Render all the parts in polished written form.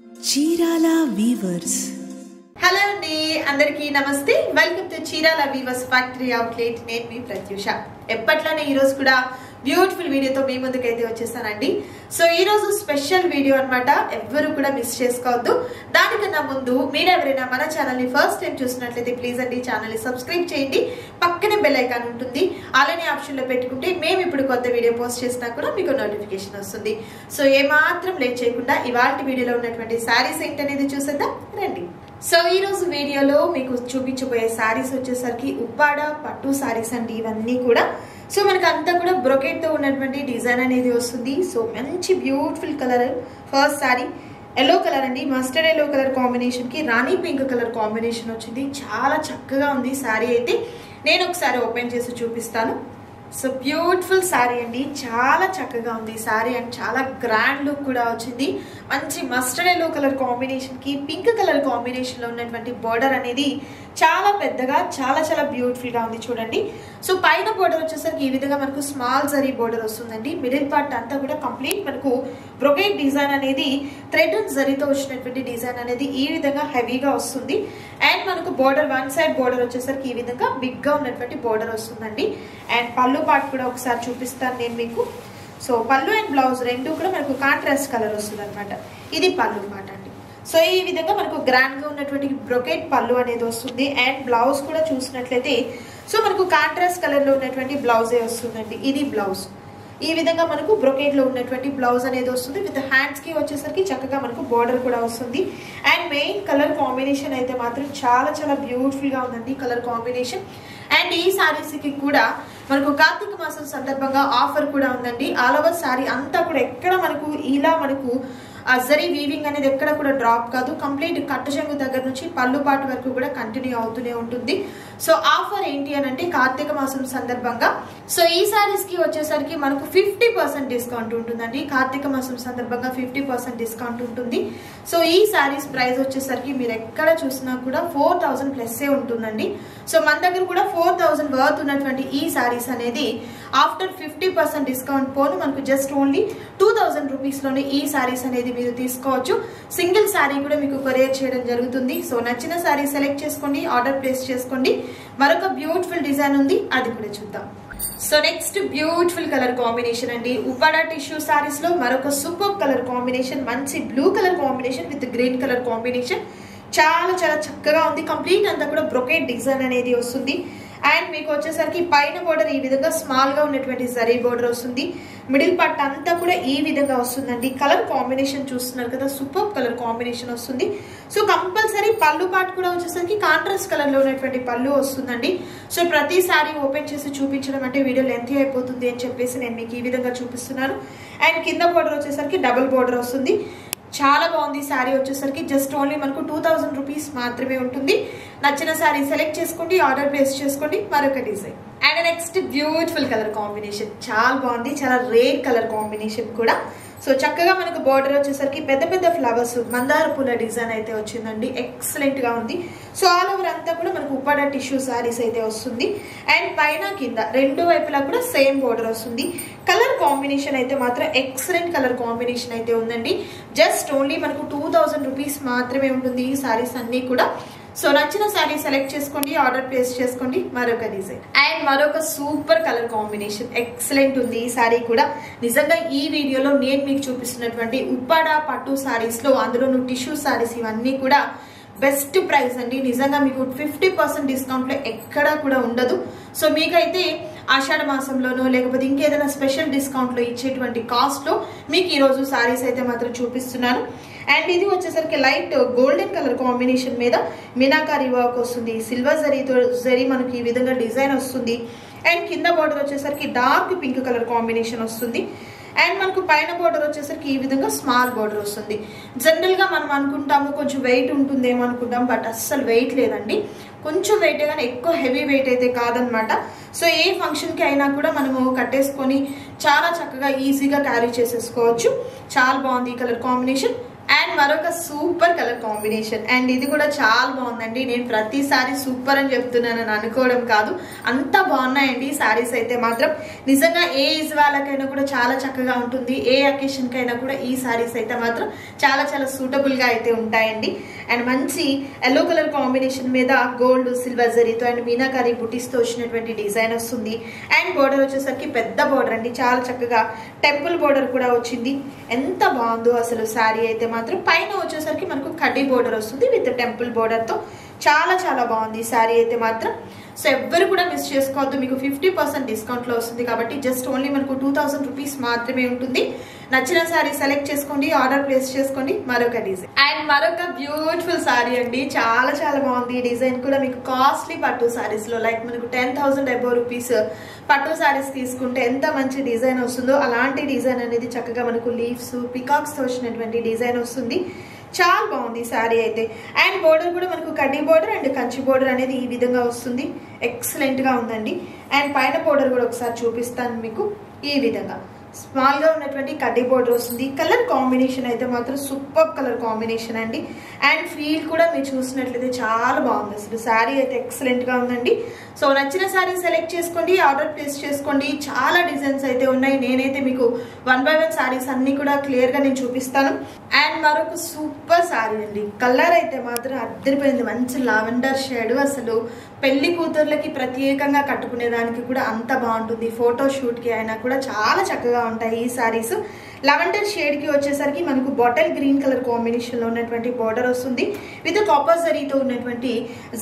Chirala weavers. Hello అండి, అందరికీ నమస్తే. Welcome to Chirala weavers factory outlet. నేను మీ ప్రత్యూష. ఎప్పట్లానే ఈరోజు కూడా బ్యూటిఫుల్ వీడియోతో మీ ముందుకైతే వచ్చేసానండి. సో ఈ రోజు స్పెషల్ వీడియో అన్నమాట, ఎవ్వరు కూడా మిస్ చేసుకోవద్దు. దానికన్నా ముందు మీరు ఎవరైనా మన ఛానల్ ని ఫస్ట్ టైం చూసినట్లయితే ప్లీజ్ అండి ఛానల్ ని సబ్స్క్రైబ్ చేయండి. పక్కనే బెల్ ఐకాన్ ఉంటుంది, అలానే ఆప్షన్ లో పెట్టుకుంటే మేము ఇప్పుడు కొత్త వీడియో పోస్ట్ చేసినా కూడా మీకు నోటిఫికేషన్ వస్తుంది. సో ఏమాత్రం లేట్ చేయకుండా ఇవాళ వీడియోలో ఉన్నటువంటి శారీస్ ఏంటనేది చూసేద్దాం రండి. సో ఈ రోజు వీడియోలో మీకు చూపించబోయే శారీస్ వచ్చేసరికి ఉప్పాడ పట్టు శారీస్ అండి. ఇవన్నీ కూడా సో మనకు అంతా కూడా బ్రొకెట్ తో ఉన్నటువంటి డిజైన్ అనేది వస్తుంది. సో మంచి beautiful colour. First sari yellow colour అండి, మస్టర్డ్ ఎల్లో కలర్ కాంబినేషన్ కి రాణి పింక్ కలర్ కాంబినేషన్ వచ్చింది. చాలా చక్కగా ఉంది శారీ అయితే. నేను ఒకసారి ఓపెన్ చేసి చూపిస్తాను. సో బ్యూటిఫుల్ శారీ అండి, చాలా చక్కగా ఉంది శారీ అండ్ చాలా గ్రాండ్ లుక్ కూడా వచ్చింది. మంచి మస్టర్డ్ ఎల్లో కలర్ కాంబినేషన్ కి పింక్ కలర్ కాంబినేషన్ లో ఉన్నటువంటి బోర్డర్ అనేది చాలా పెద్దగా చాలా చాలా బ్యూటిఫుల్ గా ఉంది చూడండి. సో పైన బోర్డర్ వచ్చేసరికి ఈ విధంగా మనకు స్మాల్ జరీ బోర్డర్ వస్తుందండి. మిడిల్ పార్ట్ అంతా కూడా కంప్లీట్ మనకు బ్రొకెట్ డిజైన్ అనేది థ్రెడ్ అండ్ జరీతో వచ్చినటువంటి డిజైన్ అనేది ఈ విధంగా హెవీగా వస్తుంది. అండ్ మనకు బోర్డర్ వన్ సైడ్ బోర్డర్ వచ్చేసరికి ఈ విధంగా బిగ్ గా ఉన్నటువంటి బోర్డర్ వస్తుందండి. అండ్ పళ్ళు పార్ట్ కూడా ఒకసారి చూపిస్తాను నేను మీకు. సో పళ్ళు అండ్ బ్లౌజ్ రెండు కూడా మనకు కాంట్రాస్ట్ కలర్ వస్తుంది అనమాట. ఇది పళ్ళు పార్ట్ అండి. సో ఈ విధంగా మనకు గ్రాండ్ గా ఉన్నటువంటి బ్రొకెట్ పళ్ళు అనేది వస్తుంది. అండ్ బ్లౌజ్ కూడా చూసినట్లయితే సో మనకు కాంట్రాస్ట్ కలర్ లో ఉన్నటువంటి బ్లౌజే వస్తుందండి. ఇది బ్లౌజ్. ఈ విధంగా మనకు బ్రొకెట్ లో ఉన్నటువంటి బ్లౌజ్ అనేది వస్తుంది. విత్ హ్యాండ్స్ కి వచ్చేసరికి చక్కగా మనకు బోర్డర్ కూడా వస్తుంది. అండ్ మెయిన్ కలర్ కాంబినేషన్ అయితే మాత్రం చాలా చాలా బ్యూటిఫుల్ గా ఉందండి కలర్ కాంబినేషన్. అండ్ ఈ సారీస్ కి కూడా మనకు కార్తీక మాసం సందర్భంగా ఆఫర్ కూడా ఉందండి. ఆల్ ఓవర్ సారీ అంతా కూడా ఎక్కడ మనకు ఇలా మనకు జరీ వీవింగ్ అనేది ఎక్కడ కూడా డ్రాప్ కాదు. కంప్లీట్ కట్టు చెంగు దగ్గర నుంచి పళ్ళు పాటు వరకు కూడా కంటిన్యూ అవుతూనే ఉంటుంది. సో ఆఫర్ ఏంటి అని అంటే కార్తీక మాసం సందర్భంగా సో ఈ సారీస్ కి వచ్చేసరికి మనకు 50% డిస్కౌంట్ ఉంటుందండి. కార్తీక మాసం సందర్భంగా 50% డిస్కౌంట్ ఉంటుంది. సో ఈ సారీస్ ప్రైస్ వచ్చేసరికి మీరు ఎక్కడ చూసినా కూడా 4000 ప్లస్ ఉంటుందండి. సో మన దగ్గర కూడా 4000 వర్త్ ఉన్నటువంటి ఈ సారీస్ అనేది ఆఫ్టర్ 50% డిస్కౌంట్ పోను మనకు జస్ట్ ఓన్లీ 2000 రూపీస్ లోనే ఈ సారీస్ అనేది మీరు తీసుకోవచ్చు. సింగిల్ సారీ కూడా మీకు కొరియర్ చేయడం జరుగుతుంది. సో నచ్చిన సారీ సెలెక్ట్ చేసుకోండి, ఆర్డర్ ప్లేస్ చేసుకోండి. మరొక బ్యూటిఫుల్ డిజైన్ ఉంది, అది కూడా చూద్దాం. So next beautiful colour combination అండి. ఉపాడా టిష్యూ సారీస్ లో మరొక సూపర్ కలర్ కాంబినేషన్, మంచి blue colour combination with green colour combination. చాలా చాలా చక్కగా ఉంది. కంప్లీట్ అంతా కూడా బ్రొకెట్ డిజైన్ అనేది వస్తుంది. అండ్ మీకు వచ్చేసరికి పైన బోర్డర్ ఈ విధంగా స్మాల్ గా ఉన్నటువంటి జరీ బోర్డర్ వస్తుంది. మిడిల్ పార్ట్ అంతా కూడా ఈ విధంగా వస్తుందండి. కలర్ కాంబినేషన్ చూస్తున్నారు కదా, సూపర్ కలర్ కాంబినేషన్ వస్తుంది. సో కంపల్సరీ పళ్ళు పార్ట్ కూడా వచ్చేసరికి కాంట్రాస్ట్ కలర్ లో ఉన్నటువంటి పళ్ళు వస్తుందండి. సో ప్రతి సారీ ఓపెన్ చేసి చూపించడం అంటే వీడియో లెంత్ అయిపోతుంది అని చెప్పేసి నేను మీకు ఈ విధంగా చూపిస్తున్నాను. అండ్ కింద బోర్డర్ వచ్చేసరికి డబుల్ బోర్డర్ వస్తుంది. చాలా బాగుంది శారీ వచ్చేసరికి. జస్ట్ ఓన్లీ మనకు 2000 రూపీస్ మాత్రమే ఉంటుంది. నచ్చిన శారీ సెలెక్ట్ చేసుకోండి, ఆర్డర్ ప్లేస్ చేసుకోండి. మరొక design and next beautiful colour combination, చాలా బాగుంది. చాలా రేర్ కలర్ కాంబినేషన్ కూడా. సో చక్కగా మనకు బోర్డర్ వచ్చేసరికి పెద్ద పెద్ద ఫ్లవర్స్ మందార పూల డిజైన్ అయితే వచ్చిందండి. ఎక్సలెంట్ గా ఉంది. సో ఆల్ ఓవర్ అంతా కూడా మనకు ఉప్పాడ టిష్యూ సారీస్ అయితే వస్తుంది. అండ్ పైన కింద రెండు వైపులా కూడా సేమ్ బోర్డర్ వస్తుంది. కలర్ కాంబినేషన్ అయితే మాత్రం ఎక్సలెంట్ కలర్ కాంబినేషన్ అయితే ఉందండి. జస్ట్ ఓన్లీ మనకు 2000 రూపీస్ మాత్రమే ఉంటుంది ఈ సారీస్ అన్ని కూడా. సో నచ్చిన శారీ సెలెక్ట్ చేసుకోండి, ఆర్డర్ ప్లేస్ చేసుకోండి. మరొక డిజైన్ అండ్ మరొక సూపర్ కలర్ కాంబినేషన్, ఎక్సలెంట్ ఉంది ఈ శారీ కూడా. నిజంగా ఈ వీడియోలో నేను మీకు చూపిస్తున్నటువంటి ఉప్పాడ పట్టు శారీస్ లో అందులోను టిష్యూ శారీస్ ఇవన్నీ కూడా బెస్ట్ ప్రైస్ అండి. నిజంగా మీకు 50% డిస్కౌంట్ లో ఎక్కడా కూడా ఉండదు. సో మీకైతే ఆషాఢ మాసంలోనో లేకపోతే ఇంకేదైనా స్పెషల్ డిస్కౌంట్ లో ఇచ్చేటువంటి కాస్ట్ లో మీకు ఈ రోజు సారీస్ అయితే మాత్రం చూపిస్తున్నాను. అండ్ ఇది వచ్చేసరికి లైట్ గోల్డెన్ కలర్ కాంబినేషన్ మీద మీనాకారి వర్క్ వస్తుంది. సిల్వర్ జరీ మనకి ఈ విధంగా డిజైన్ వస్తుంది. అండ్ కింద బోర్డర్ వచ్చేసరికి డార్క్ పింక్ కలర్ కాంబినేషన్ వస్తుంది. అండ్ మనకు పైన బోర్డర్ వచ్చేసరికి ఈ విధంగా స్మాల్ బోర్డర్ వస్తుంది. జనరల్ గా మనం అనుకుంటాము కొంచెం వెయిట్ ఉంటుందేమో అనుకుంటాం, బట్ అస్సలు వెయిట్ లేదండి. కొంచెం వెయిట్ కానీ ఎక్కువ హెవీ వెయిట్ అయితే కాదనమాట. సో ఏ ఫంక్షన్ కి అయినా కూడా మనము కట్టేసుకొని చాలా చక్కగా ఈజీగా క్యారీ చేసేసుకోవచ్చు. చాలా బాగుంది ఈ కలర్ కాంబినేషన్. అండ్ మరొక సూపర్ కలర్ కాంబినేషన్. అండ్ ఇది కూడా చాలా బాగుందండి. నేను ప్రతిసారి సూపర్ అని చెప్తున్నానని అనుకోవడం కాదు, అంత బాగున్నాయండి సారీస్ అయితే మాత్రం. నిజంగా ఏ ఏజ్ వాళ్ళకైనా కూడా చాలా చక్కగా ఉంటుంది, ఏ అకేషన్ కైనా కూడా ఈ సారీస్ అయితే మాత్రం చాలా చాలా సూటబుల్ గా అయితే ఉంటాయండి. అండ్ మంచి ఎల్లో కలర్ కాంబినేషన్ మీద గోల్డ్ సిల్వర్ జరీతో అండ్ మీనాకారి బుటీస్ తో వచ్చినటువంటి డిజైన్ వస్తుంది. అండ్ బోర్డర్ వచ్చేసరికి పెద్ద బోర్డర్ అండి, చాలా చక్కగా టెంపుల్ బోర్డర్ కూడా వచ్చింది. ఎంత బాగుందో అసలు శారీ అయితే మాత్రం. పైన వచ్చేసరికి మనకు కడ్డీ బోర్డర్ వస్తుంది విత్ టెంపుల్ బోర్డర్ తో. చాలా చాలా బాగుంది ఈ శారీ అయితే మాత్రం. సో ఎవ్వరు కూడా మిస్ చేసుకోవద్దు, మీకు 50% డిస్కౌంట్ లో వస్తుంది కాబట్టి జస్ట్ ఓన్లీ మనకు 2000 రూపీస్ మాత్రమే ఉంటుంది. నచ్చిన శారీ సెలెక్ట్ చేసుకోండి, ఆర్డర్ ప్లేస్ చేసుకోండి. మరొక డిజైన్ అండ్ మరొక బ్యూటిఫుల్ శారీ అండి, చాలా చాలా బాగుంది. ఈ డిజైన్ కూడా మీకు కాస్ట్లీ పట్టు శారీస్ లో లైక్ మనకు 10,000 అబౌవ్ రూపీస్ పట్టు శారీస్ తీసుకుంటే ఎంత మంచి డిజైన్ వస్తుందో అలాంటి డిజైన్ అనేది చక్కగా మనకు లీవ్స్ పికాక్స్ తో వచ్చినటువంటి డిజైన్ వస్తుంది. చాలా బాగుంది శారీ అయితే. అండ్ బోర్డర్ కూడా మనకు కడ్డీ బోర్డర్ అండ్ కంచి బోర్డర్ అనేది ఈ విధంగా వస్తుంది. ఎక్సలెంట్ గా ఉందండి. అండ్ పైన బోర్డర్ కూడా ఒకసారి చూపిస్తాను మీకు. ఈ విధంగా స్మాల్ గా ఉన్నటువంటి కడ్డీ బోర్డర్ వస్తుంది. కలర్ కాంబినేషన్ అయితే మాత్రం సూపర్ కలర్ కాంబినేషన్ అండి. అండ్ ఫీల్ కూడా మీరు చూసినట్లయితే చాలా బాగుంది అసలు. శారీ అయితే ఎక్సలెంట్ గా ఉందండి. సో నచ్చిన శారీ సెలెక్ట్ చేసుకోండి, ఆర్డర్ ప్లేస్ చేసుకోండి. చాలా డిజైన్స్ అయితే ఉన్నాయి. నేనైతే మీకు 1 by 1 శారీస్ అన్ని కూడా క్లియర్ గా నేను చూపిస్తాను. అండ్ మరొక సూపర్ శారీ అండి, కలర్ అయితే మాత్రం అద్దరిపోయింది. మంచి లావెండర్ షేడ్, అసలు పెళ్లి కూతుర్లకి ప్రత్యేకంగా కట్టుకునే దానికి కూడా అంత బాగుంటుంది. ఫోటో షూట్ కి అయినా కూడా చాలా చక్కగా ఉంటాయి ఈ శారీస్. లెవెండర్ షేడ్ కి వచ్చేసరికి మనకు బాటిల్ గ్రీన్ కలర్ కాంబినేషన్ లో ఉన్నటువంటి బార్డర్ వస్తుంది విత్ కాపర్ జరీతో ఉన్నటువంటి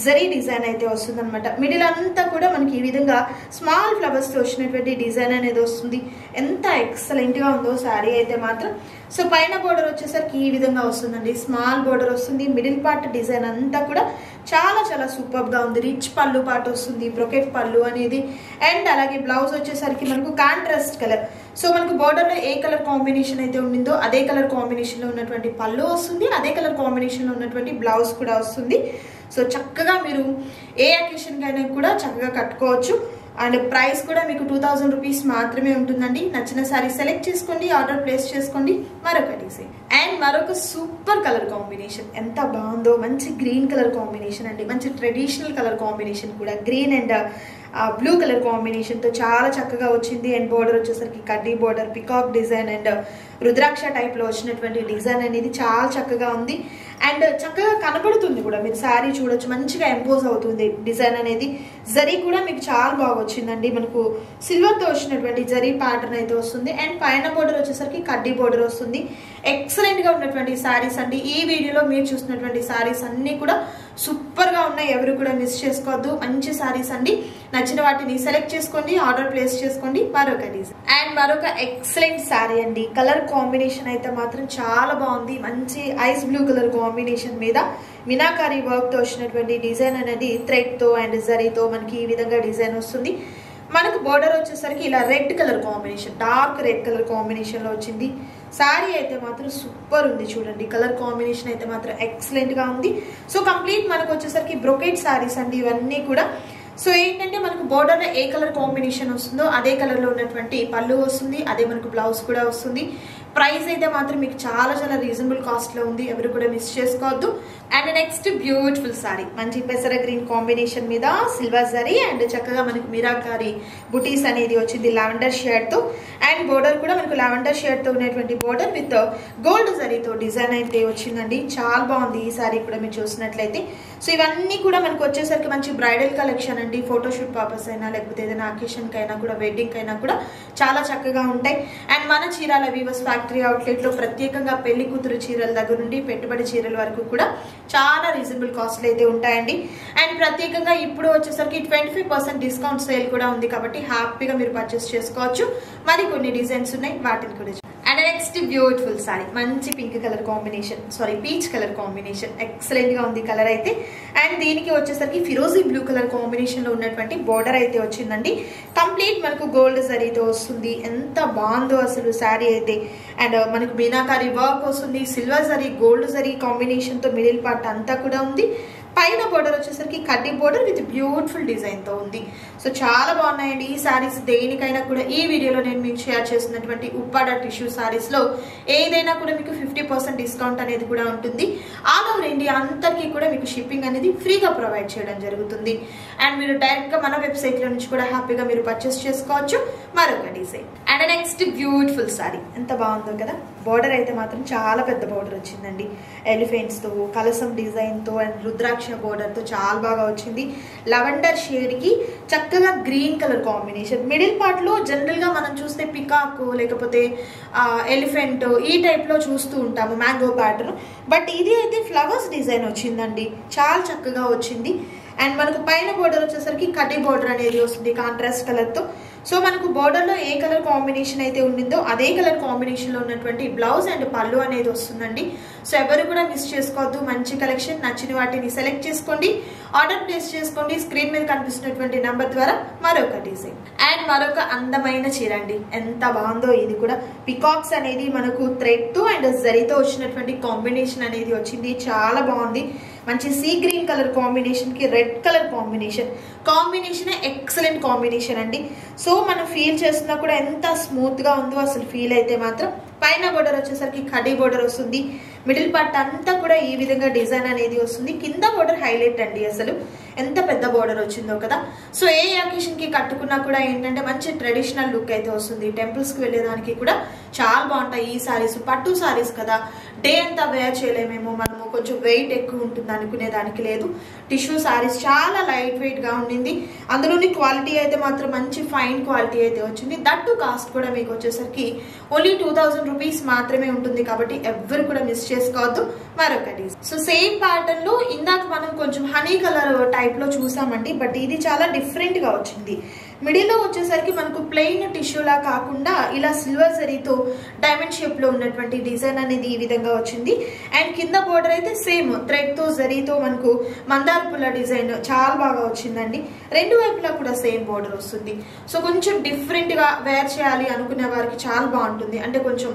జరీ డిజైన్ అయితే వస్తుంది అనమాట. మిడిల్ అంతా కూడా మనకి ఈ విధంగా స్మాల్ ఫ్లవర్స్ తో వచ్చినటువంటి డిజైన్ అనేది వస్తుంది. ఎంత ఎక్సలెంట్ గా ఉందో శారీ అయితే మాత్రం. సో పైన బోర్డర్ వచ్చేసరికి ఈ విధంగా వస్తుందండి, స్మాల్ బోర్డర్ వస్తుంది. మిడిల్ పార్ట్ డిజైన్ అంతా కూడా చాలా చాలా సూపర్ గా ఉంది. రిచ్ పళ్ళు పార్ట్ వస్తుంది, బ్రొకెట్ పళ్ళు అనేది. అండ్ అలాగే బ్లౌజ్ వచ్చేసరికి మనకు కాంట్రాస్ట్ కలర్. సో మనకు బోర్డర్ లో ఏ కలర్ కాంబినేషన్ అయితే ఉండిందో అదే కలర్ కాంబినేషన్ లో ఉన్నటువంటి పళ్ళు వస్తుంది, అదే కలర్ కాంబినేషన్ లో ఉన్నటువంటి బ్లౌజ్ కూడా వస్తుంది. సో చక్కగా మీరు ఏ అకేషన్ కైనా కూడా చక్కగా కట్టుకోవచ్చు. అండ్ ప్రైస్ కూడా మీకు 2000 రూపీస్ మాత్రమే ఉంటుందండి. నచ్చిన శారీ సెలెక్ట్ చేసుకోండి, ఆర్డర్ ప్లేస్ చేసుకోండి. మరొక డిజైన్ అండ్ మరొక సూపర్ కలర్ కాంబినేషన్, ఎంత బాగుందో. మంచి గ్రీన్ కలర్ కాంబినేషన్ అండి, మంచి ట్రెడిషనల్ కలర్ కాంబినేషన్ కూడా. Green and blue colour combination తో చాలా చక్కగా వచ్చింది. అండ్ బోర్డర్ వచ్చేసరికి కడ్డీ border, peacock design and rudraksha type లో వచ్చినటువంటి డిజైన్ అనేది చాలా చక్కగా ఉంది. అండ్ చక్కగా కనబడుతుంది కూడా, మీరు శారీ చూడొచ్చు, మంచిగా ఎంపోజ్ అవుతుంది డిజైన్ అనేది. జరీ కూడా మీకు చాలా బాగా వచ్చిందండి. మనకు సిల్వర్ తో వచ్చినటువంటి జరీ ప్యాటర్న్ అయితే వస్తుంది. అండ్ పైన బోర్డర్ వచ్చేసరికి కడ్డీ బోర్డర్ వస్తుంది. ఎక్సలెంట్ గా ఉన్నటువంటి శారీస్ అండి. ఈ వీడియోలో మీరు చూసినటువంటి శారీస్ అన్ని కూడా సూపర్ గా ఉన్నాయి, ఎవరు కూడా మిస్ చేసుకోవద్దు. మంచి శారీస్ అండి. నచ్చిన వాటిని సెలెక్ట్ చేసుకోండి, ఆర్డర్ ప్లేస్ చేసుకోండి. మరొక డిజైన్ అండ్ మరొక ఎక్సలెంట్ శారీ అండి. కలర్ కాంబినేషన్ అయితే మాత్రం చాలా బాగుంది. మంచి ఐస్ బ్లూ కలర్ కాంబినేషన్ మీద మీనాకారి వర్క్ తో వచ్చినటువంటి డిజైన్ అనేది థ్రెడ్ తో అండ్ జరీతో మనకి ఈ విధంగా డిజైన్ వస్తుంది. మనకు బోర్డర్ వచ్చేసరికి ఇలా red colour combination, dark red colour combination లో వచ్చింది. శారీ అయితే మాత్రం సూపర్ ఉంది చూడండి. కలర్ కాంబినేషన్ అయితే మాత్రం ఎక్సలెంట్ గా ఉంది. సో కంప్లీట్ మనకు వచ్చేసరికి బ్రొకెట్ శారీస్ అండి ఇవన్నీ కూడా. సో ఏంటంటే మనకు బోర్డర్ లో ఏ కలర్ కాంబినేషన్ వస్తుందో అదే కలర్ లో ఉన్నటువంటి పళ్ళు వస్తుంది, అదే మనకు బ్లౌజ్ కూడా వస్తుంది. ప్రైస్ అయితే మాత్రం మీకు చాలా చాలా రీజనబుల్ కాస్ట్ లో ఉంది, ఎవరు కూడా మిస్ చేసుకోవద్దు. అండ్ నెక్స్ట్ బ్యూటిఫుల్ సారీ, మంచి పెసర గ్రీన్ కాంబినేషన్ మీద సిల్వర్ జరీ అండ్ చక్కగా మనకు మీరాకారి బుటీస్ అనేది వచ్చింది లావెండర్ షేడ్ తో. అండ్ బోర్డర్ కూడా మనకు లావెండర్ షేడ్ తో ఉన్నటువంటి బోర్డర్ విత్ గోల్డ్ జరీతో డిజైన్ అయితే వచ్చిందండి. చాలా బాగుంది ఈ సారీ కూడా మీరు చూసినట్లయితే. సో ఇవన్నీ కూడా మనకు వచ్చేసరికి మంచి బ్రైడల్ కలెక్షన్ అండి. ఫోటోషూట్ పర్పస్ అయినా లేకపోతే ఏదైనా అకేషన్ కైనా కూడా వెడ్డింగ్ కైనా కూడా చాలా చక్కగా ఉంటాయి. అండ్ మన చీరాల వీవర్స్ ఫ్యాక్టరీ అవుట్లెట్ లో ప్రత్యేకంగా పెళ్లి కూతురు చీరల దగ్గర నుండి పెట్టుబడి చీరల వరకు కూడా చాలా రీజనబుల్ కాస్ట్లు అయితే ఉంటాయండి. అండ్ ప్రత్యేకంగా ఇప్పుడు వచ్చేసరికి 25% డిస్కౌంట్ సేల్ కూడా ఉంది కాబట్టి హ్యాపీగా మీరు పర్చేస్ చేసుకోవచ్చు. మరి కొన్ని డిజైన్స్ ఉన్నాయి, వాటిని కూడా. అండ్ నెక్స్ట్ బ్యూటిఫుల్ సారీ, మంచి pink colour combination, sorry peach colour combination, excellent గా ఉంది కలర్ అయితే. అండ్ దీనికి వచ్చేసరికి ఫిరోజీ బ్లూ కలర్ కాంబినేషన్ లో ఉన్నటువంటి బోర్డర్ అయితే వచ్చిందండి. కంప్లీట్ మనకు గోల్డ్ జరీతో వస్తుంది. ఎంత బాగుందో అసలు శారీ అయితే. అండ్ మనకు మీనాకారి వర్క్ వస్తుంది, silver zari gold zari combination తో మిడిల్ పార్ట్ అంతా కూడా ఉంది. పైన బోర్డర్ వచ్చేసరికి కడ్డీ బోర్డర్ విత్ బ్యూటిఫుల్ డిజైన్ తో ఉంది. సో చాలా బాగున్నాయండి ఈ సారీస్. దేనికైనా కూడా ఈ వీడియోలో నేను మీకు షేర్ చేసినటువంటి ఉప్పాడ టిష్యూ సారీస్ లో ఏదైనా కూడా మీకు 50% డిస్కౌంట్ అనేది కూడా ఉంటుంది. ఆల్ ఓవర్ ఇండియా అంతరికి కూడా మీకు షిప్పింగ్ అనేది ఫ్రీగా ప్రొవైడ్ చేయడం జరుగుతుంది. అండ్ మీరు డైరెక్ట్ గా మన వెబ్సైట్ లో నుంచి కూడా హ్యాపీగా మీరు పర్చేస్ చేసుకోవచ్చు. మరొక design and next beautiful sorry. ఎంత బాగుందో కదా. బోర్డర్ అయితే మాత్రం చాలా పెద్ద బోర్డర్ వచ్చిందండి. ఎలిఫెంట్స్ తో, కలసం డిజైన్ తో అండ్ రుద్రాక్ష బోర్డర్ తో చాలా బాగా వచ్చింది. లెవెండర్ షేడ్ కి చక్కగా green colour combination. Middle part లో జనరల్ గా మనం చూస్తే పికాక్ లేకపోతే ఎలిఫెంట్ ఈ టైప్ లో చూస్తూ ఉంటాము, మ్యాంగో ప్యాటర్న్. బట్ ఇది అయితే ఫ్లవర్స్ డిజైన్ వచ్చిందండి, చాలా చక్కగా వచ్చింది. అండ్ మనకు పైన బోర్డర్ వచ్చేసరికి కడ్డీ బోర్డర్ అనేది వస్తుంది కాంట్రాస్ట్ కలర్ తో. సో మనకు బోర్డర్ లో ఏ కలర్ కాంబినేషన్ అయితే ఉండిందో అదే కలర్ కాంబినేషన్ లో ఉన్నటువంటి బ్లౌజ్ అండ్ పళ్ళు అనేది వస్తుందండి. సో ఎవరు కూడా మిస్ చేసుకోవద్దు. మంచి కలెక్షన్, నచ్చిన వాటిని సెలెక్ట్ చేసుకోండి, ఆర్డర్ ప్లేస్ చేసుకోండి. స్క్రీన్ మీద కనిపిస్తున్నటువంటి నంబర్ ద్వారా. మరొక డిజైన్ అండ్ మరొక అందమైన చీర అండి. ఎంత బాగుందో ఇది కూడా. పికాక్స్ అనేది మనకు థ్రెడ్ తో అండ్ జరీతో వచ్చినటువంటి కాంబినేషన్ అనేది వచ్చింది. చాలా బాగుంది. మంచి సీ గ్రీన్ కలర్ కాంబినేషన్ కి red colour combination excellent combination అండి. సో మనం ఫీల్ చేస్తున్నా కూడా ఎంత స్మూత్ గా ఉందో అసలు ఫీల్ అయితే మాత్రం. పైన బోర్డర్ వచ్చేసరికి కడ్డీ బోర్డర్ వస్తుంది. మిడిల్ పార్ట్ అంతా కూడా ఈ విధంగా డిజైన్ అనేది వస్తుంది. కింద బోర్డర్ హైలైట్ అండి, అసలు ఎంత పెద్ద బోర్డర్ వచ్చిందో కదా. సో ఏ అకేషన్ కి కట్టుకున్నా కూడా ఏంటంటే మంచి ట్రెడిషనల్ లుక్ అయితే వస్తుంది. టెంపుల్స్ కి వెళ్ళేదానికి కూడా చాలా బాగుంటాయి ఈ సారీస్. పట్టు సారీస్ కదా, డే అంతా వేర్ చేయలేమేమో, మనము కొంచెం వెయిట్ ఎక్కువ ఉంటుంది అనుకునే దానికి లేదు. టిష్యూ సారీస్ చాలా లైట్ వెయిట్ గా ఉండింది. అందులోని క్వాలిటీ అయితే మాత్రం మంచి ఫైన్ క్వాలిటీ అయితే వచ్చింది. దట్టు కాస్ట్ కూడా మీకు వచ్చేసరికి ఓన్లీ 2000 రూపీస్ మాత్రమే ఉంటుంది. కాబట్టి ఎవరు కూడా మిస్ చేసుకోవద్దు. మరొకటి సో సేమ్ ప్యాటర్న్ లో ఇందాక మనం కొంచెం హనీ కలర్ టైప్ లో చూసామండి. బట్ ఇది చాలా డిఫరెంట్ గా వచ్చింది. మిడిల్ లో వచ్చేసరికి మనకు ప్లెయిన్ టిష్యూలా కాకుండా ఇలా సిల్వర్ జరీతో డైమండ్ షేప్ లో ఉన్నటువంటి డిజైన్ అనేది ఈ విధంగా వచ్చింది. అండ్ కింద బోర్డర్ అయితే సేమ్ థ్రెడ్ తో జరీతో మనకు మందార పుల్ల డిజైన్ చాలా బాగా వచ్చిందండి. రెండు వైపులా కూడా సేమ్ బోర్డర్ వస్తుంది. సో కొంచెం డిఫరెంట్ గా వేర్ చేయాలి అనుకునే వారికి చాలా బాగుంటుంది. అంటే కొంచెం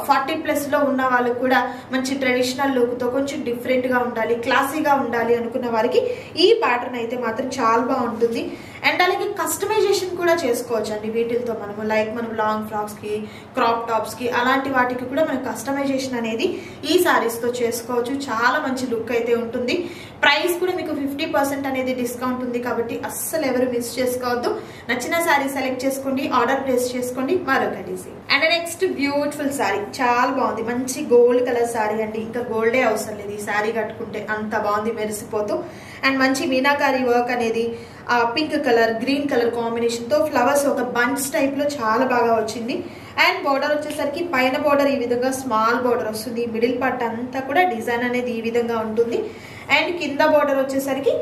40+ లో ఉన్న వాళ్ళకి కూడా మంచి ట్రెడిషనల్ లుక్ తో కొంచెం డిఫరెంట్ గా ఉండాలి, క్లాసీగా ఉండాలి అనుకున్న వారికి ఈ ప్యాటర్న్ అయితే మాత్రం చాలా బాగుంటుంది. అండ్ అలాగే కస్టమైజేషన్ కూడా చేసుకోవచ్చు అండి వీటితో. మనము మనం లాంగ్ ఫ్రాక్స్ కి, క్రాప్ టాప్స్ కి, అలాంటి వాటికి కూడా మనం కస్టమైజేషన్ అనేది ఈ సారీస్ తో చేసుకోవచ్చు. చాలా మంచి లుక్ అయితే ఉంటుంది. ప్రైస్ కూడా మీకు 50% అనేది డిస్కౌంట్ ఉంది. కాబట్టి అస్సలు ఎవరు మిస్ చేసుకోవద్దు. నచ్చిన సారీ సెలెక్ట్ చేసుకోండి, ఆర్డర్ ప్లేస్ చేసుకోండి. మరొక design and next beautiful sorry. చాలా బాగుంది. మంచి గోల్డ్ కలర్ సారీ అండి. ఇంకా గోల్డే అవసరం లేదు ఈ సారీ కట్టుకుంటే, అంత బాగుంది మెరిసిపోతూ. అండ్ మంచి మీనాకారి వర్క్ అనేది pink colour, green colour combination తో ఫ్లవర్స్ ఒక బంచ్ టైప్ లో చాలా బాగా వచ్చింది. అండ్ బోర్డర్ వచ్చేసరికి పైన బోర్డర్ ఈ విధంగా స్మాల్ బోర్డర్ వస్తుంది. మిడిల్ పార్ట్ అంతా కూడా డిజైన్ అనేది ఈ విధంగా ఉంటుంది. అండ్ కింద బోర్డర్ వచ్చేసరికి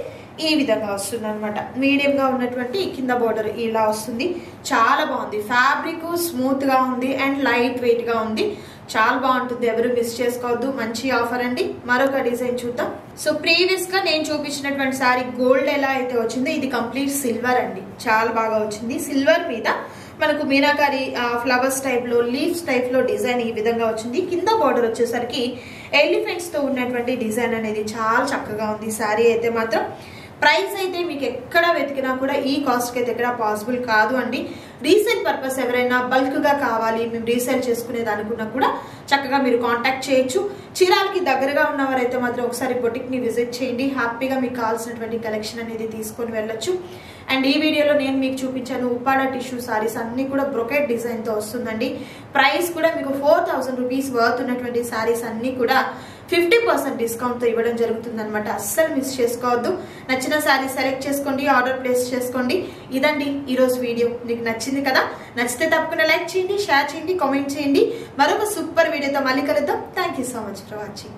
ఈ విధంగా వస్తుంది అనమాట. మీడియం గా ఉన్నటువంటి కింద బోర్డర్ ఇలా వస్తుంది. చాలా బాగుంది. ఫ్యాబ్రిక్ స్మూత్ గా ఉంది అండ్ లైట్ వెయిట్ గా ఉంది. చాలా బాగుంటుంది. ఎవరు మిస్ చేసుకోవద్దు. మంచి ఆఫర్ అండి. మరొక డిజైన్ చూద్దాం. సో ప్రీవియస్ గా నేను చూపించినటువంటి సారీ గోల్డ్ ఎలా అయితే వచ్చిందో ఇది కంప్లీట్ సిల్వర్ అండి. చాలా బాగా వచ్చింది. సిల్వర్ మీద మనకు మీనాకారి ఫ్లవర్స్ టైప్ లో, లీవ్స్ టైప్ లో డిజైన్ ఈ విధంగా వచ్చింది. కింద బోర్డర్ వచ్చేసరికి ఎలిఫెంట్స్ తో ఉన్నటువంటి డిజైన్ అనేది చాలా చక్కగా ఉంది. సారీ అయితే మాత్రం ప్రైస్ అయితే మీకు ఎక్కడ వెతికినా కూడా ఈ కాస్ట్ కి అయితే ఎక్కడ పాసిబుల్ కాదు అండి. రీసేల్ పర్పస్ ఎవరైనా బల్క్ గా కావాలి, మేము రీసేల్ చేసుకునేది అనుకున్నా కూడా చక్కగా మీరు కాంటాక్ట్ చేయొచ్చు. చీరాలకి దగ్గరగా ఉన్నవారైతే మాత్రం ఒకసారి బొటిక్ ని విజిట్ చేయండి. హ్యాపీగా మీకు కావాల్సినటువంటి కలెక్షన్ అనేది తీసుకొని వెళ్ళొచ్చు. అండ్ ఈ వీడియోలో నేను మీకు చూపించాను ఉప్పాడ టిష్యూ సారీస్ అన్ని కూడా బ్రొకెట్ డిజైన్ తో వస్తుందండి. ప్రైస్ కూడా మీకు 4000 రూపీస్ వర్త్ ఉన్నటువంటి సారీస్ అన్ని కూడా 50% డిస్కౌంట్ తో ఇవ్వడం జరుగుతుంది అనమాట. అస్సలు మిస్ చేసుకోవద్దు. నచ్చిన సారీ సెలెక్ట్ చేసుకోండి, ఆర్డర్ ప్లేస్ చేసుకోండి. ఇదండి ఈరోజు వీడియో. మీకు నచ్చింది కదా? నచ్చితే తప్పకుండా లైక్ చేయండి, షేర్ చేయండి, కామెంట్ చేయండి. మరొక సూపర్ వీడియోతో మళ్ళీ కలుద్దాం. Thank you so much for watching.